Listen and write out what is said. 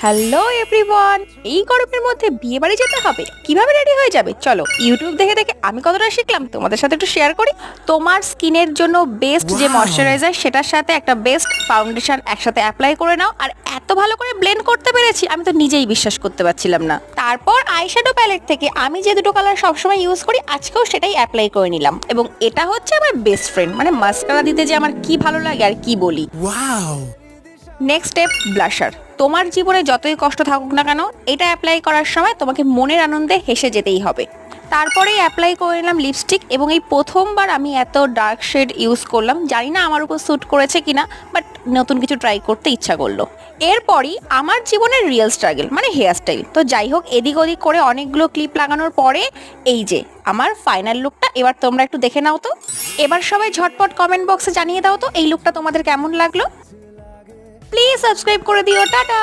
Hello everyone, এই গরমের মধ্যে বিয়ে বাড়ি যেতে হবে, কিভাবে রেডি হয়ে যাবে? চলো ইউটিউব দেখে দেখে আমি কতটা শিখলাম তোমাদের সাথে একটু শেয়ার করি। তোমার স্কিনের জন্য বেস্ট যে ময়শ্চারাইজার, সেটার সাথে একটা বেস্ট ফাউন্ডেশন একসাথে অ্যাপ্লাই করে নাও। আর এত ভালো করে ব্লেন্ড করতে পেরেছি, আমি তো নিজেই বিশ্বাস করতে পারছিলাম না। তারপর আইশ্যাডো প্যালেট থেকে আমি যে দুটো কালার সবসময় ইউজ করি, আজকেও সেটাই অ্যাপ্লাই করে নিলাম। এবং এটা হচ্ছে আমার বেস্ট ফ্রেন্ড, মানে মাস্কারা দিতে যে আমার কি ভালো লাগে আর কি বলি। Next step, blusher. তোমার জীবনে যতই কষ্ট থাকুক না কেন, এটা অ্যাপ্লাই করার সময় তোমাকে মনের আনন্দে হেসে যেতেই হবে। তারপরেই অ্যাপ্লাই করে নিলাম লিপস্টিক, এবং এই প্রথমবার আমি এত ডার্ক শেড ইউজ করলাম। জানি না আমার উপর স্যুট করেছে কিনা, বাট নতুন কিছু ট্রাই করতে ইচ্ছা করলো। এরপরই আমার জীবনের রিয়েল স্ট্রাগল, মানে হেয়ার স্টাইল। তো যাই হোক, এদিক ওদিক করে অনেকগুলো ক্লিপ লাগানোর পরে এই যে আমার ফাইনাল লুকটা। এবার তোমরা একটু দেখে নাও তো। এবার সবাই ঝটপট কমেন্ট বক্সে জানিয়ে দাও তো এই লুকটা তোমাদের কেমন লাগলো। প্লিজ সাবস্ক্রাইব করে দিও। টাটা।